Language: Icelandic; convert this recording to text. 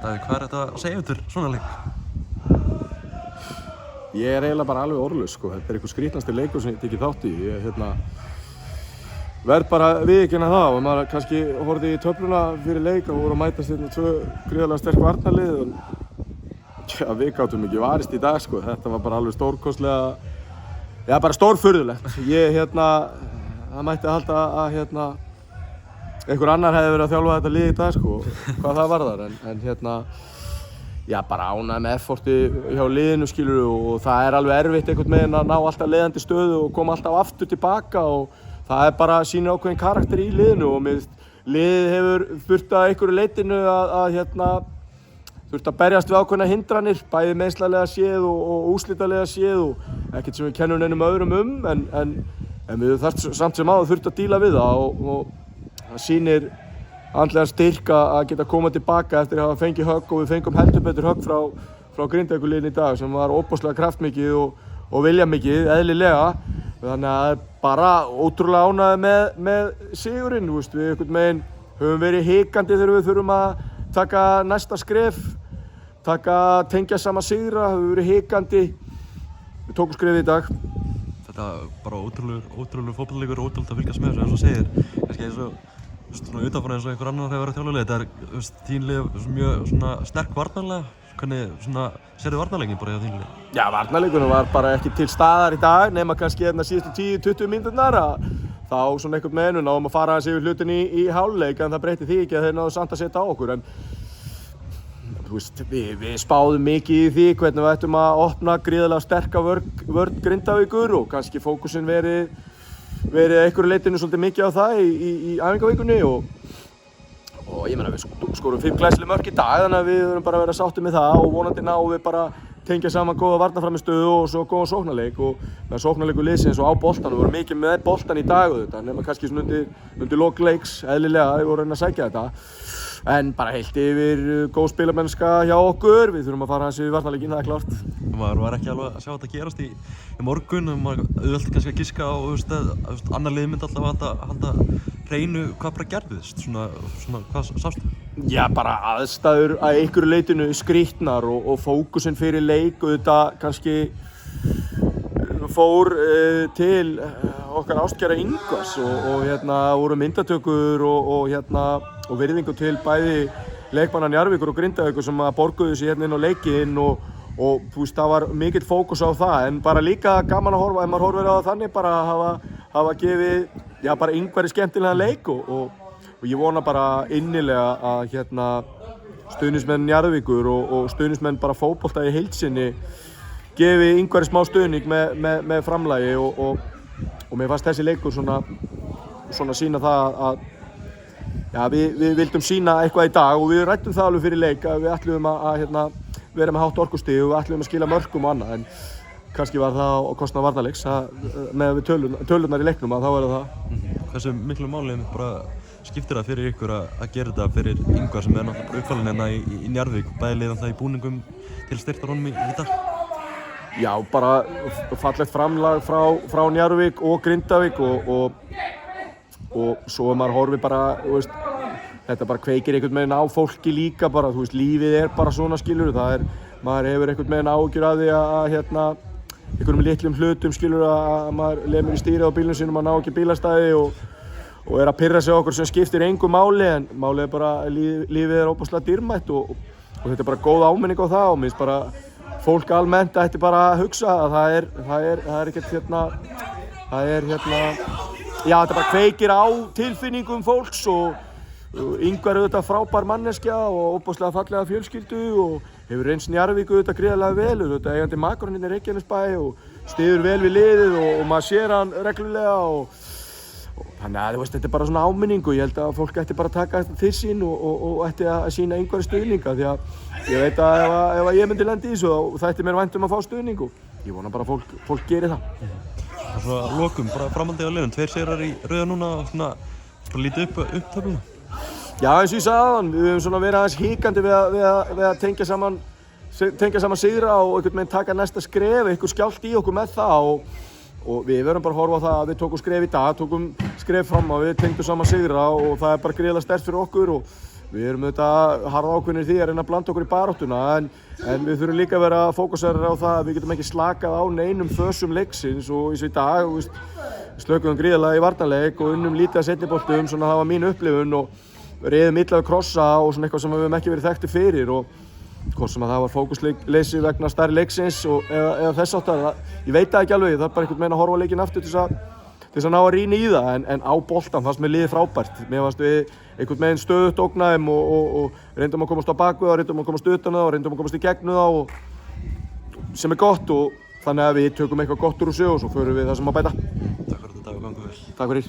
Davíð, hvað þetta að segja yfir svona leik? Ég eiginlega bara alveg orðlaus, sko. Þetta einhver skrítnasti leikur sem ég tekið þátt í. Ég verð bara viðurkenna það og maður kannski horfði í töfluna fyrir leik og voru að mætast tvö gríðarlega sterk varnarlið og við gátum ekki varist í dag, sko. Þetta var bara alveg stórkostlega, bara stórfurðulegt. Það mætti halda að einhver annar hefði verið að þjálfa þetta lið í dag, sko, hvað það varðar, en bara ánægð með efforti hjá liðinu, skilurðu, og það er alveg erfitt einhvern veginn að ná alltaf leiðandi stöðu og koma alltaf aftur tilbaka og það er bara sýnir ákveðin karakter í liðinu og liðið hefur þurft að einhverju leitinu þurft að berjast við ákveðna hindranir, bæði meiðslega séð og úrslitalega séð og ekkert sem við kennum neinum öðrum en við höfum samt sem áður þurft að díla við það og það sýnir andlegan styrk að geta komað tilbaka eftir að hafa fengið högg og við fengum heldur betur högg frá Grindavíkurliðinu í dag sem var óbúslega kraftmikið og viljamikið, eðlilega. Þannig að það er bara ótrúlega ánægður með sigurinn, við einhvern veginn höfum verið hikandi þegar við þurfum að taka næsta skref, tengja saman sigra, höfum verið hikandi. Við tókum skrefið í dag. Þetta bara ótrúlegur fótboltaleikur og ótrúlegt að fylgjast með þessu eins og segir. Kannski eins og svona utanfrá eins og einhver annar hefur verið að þjálfa lið. Þetta þín lið mjög svona sterk varnarlega. Hvernig svona sérðu varnarleikin bara hjá þín lið? Já, varnarleikurinn var bara ekki til staðar í dag nema kannski síðustu 10-20 mínúturnar þá svona einhvern veginn náðum að fara aðeins yfir hlutin í hálfleik en það breytti því ekki að þeir náðu samt að setja á okkur en við spáðum mikið í því hvernig við ættum að opna gríðarlega sterka vörn Grindavíkur og kannski fókusinn verið einhverju leitinu svolítið mikið á það í æfingavikunni og ég meina við skorum 5 glæsileg mörk í dag þannig að við verðum bara að vera sáttir með það og vonandi náum við bara tengja saman góða varnarframmistöðu og svo góðan sóknarleik og með sóknarleikur liðsins og á boltanum við vorum mikið með boltan í dag nema kannski svona undir lok leiks eðlilega við vorum að reyna að sækja þetta en bara heilt yfir góð spilamennska hjá okkur við þurfum að fara hans yfir varnarleikin, það er klárt. Maður var ekki alveg að sjá þetta gerast í morgun og maður auðvelt kannski að giska á annar lið myndi alltaf að halda hreinu hvað bara gerðist, svona hvað sástu? Já, bara aðstæður að einhverju leitinu skrýtnar og fókusinn fyrir leik og þetta kannski fór til okkar ástkæra Ingvars og voru myndatökur og virðingu til bæði leikmanna Njarðvíkur og Grindavíkur sem að borguðu sig inn á leikinn og það var mikill fókus á það en bara líka gaman að horfa, ef maður horfir á það þannig bara hafa gefið bara Ingvari skemmtilegan leik og ég vona bara innilega að stuðningsmenn Njarðvíkur og stuðningsmenn bara fótbolta í heild sinni gefi Ingvari smá stuðning með framlagi og mér fannst þessi leikur svona sýna það að við vildum sýna eitthvað í dag og við ræddum það alveg fyrir leik að við ætluðum að vera með hátt orkustig og við ætluðum að skila mörkum og annað en kannski var það á kostnað varnarleiks með tölurnar í leiknum að þá er það. Hversu miklu máli bara skiptir það fyrir ykkur að gera þetta fyrir Ingvar sem náttúrulega bara uppfallinn hérna í Njarðvík bæði liðan það í búningum til styrktar honum í dag? Já, bara fallegt framlag frá Njarðvík og Grindavík og svo maður horfir bara, þetta bara kveikir einhvern veginn á fólki líka bara, lífið bara svona skilur, maður hefur einhvern veginn áhyggjur af því að einhverjum litlum hlutum skilur að maður lemur í stýrið á bílnum sínum að ná ekki bílastæði og að pirra sig okkur sem skiptir engu máli en málið bara lífið óbúslega dýrmætt og þetta bara góð áminning á það og minnst bara fólk almennt ætti bara að hugsa að það er ekkert þetta bara kveikir á tilfinningum fólks og Ingvar auðvitað frábær manneskja og óbúslega fallega fjölskyldu og hefur reynst Njarðvík auðvitað gríðarlega vel auðvitað eigandi makarinn í Reykjanesbæ og styður vel við liðið og maður sér hann reglulega og þannig að þetta er bara svona áminning og ég held að fólk ætti bara að taka þetta til sín og ætti að sýna Ingvari stuðninga því að ég veit að ef ég myndi lenda í þessu þá ætti mér vænt að fá stuðning og ég vona bara að fólk geri það. Og svo að lokum, bara framhaldið á liðum, 2 sigrar í röða núna og svona lítið upp töfluna? Já, eins og ég sagði áðan, við höfum svona verið aðeins hikandi við að tengja saman sigra og einhvern veginn taka næsta skref, eitthvað skjált í okkur með það og við verðum bara að horfa á það að við tókum skref í dag, tókum skref fram og við tengdum saman sigra og það er bara gríðarlega sterkt fyrir okkur og við erum auðvitað harða ákveðnir í því að reyna að blanda okkur í baráttuna en við þurfum líka að vera fókusarar á það að við getum ekki slakað á neinum fösum leiksins og eins og í dag, slökuðum gríðarlega í varnarleik og unnum lítið að seinniboltum, svona það var mín upplifun og riðum illa við krossa og svona eitthvað sem við höfum ekki verið þekktir fyrir og hvort sem að það var fókusleysi vegna stærri leiksins eða þess áttar, ég veit það ekki alveg, það er bara einhvern veginn að horfa leikinn aftur til þess að ná að rýna í það en á boltan fannst mér liðið frábært, mér fannst við einhvern veginn stöðugt ógnaðum og reyndum að komast á bakvið og reyndum að komast utan það og reyndum að komast í gegnum það og sem er gott og þannig að við tökum eitthvað gott úr þessu og svo förum við það sem að bæta. Takk fyrir þetta og gangu vel. Takk fyrir.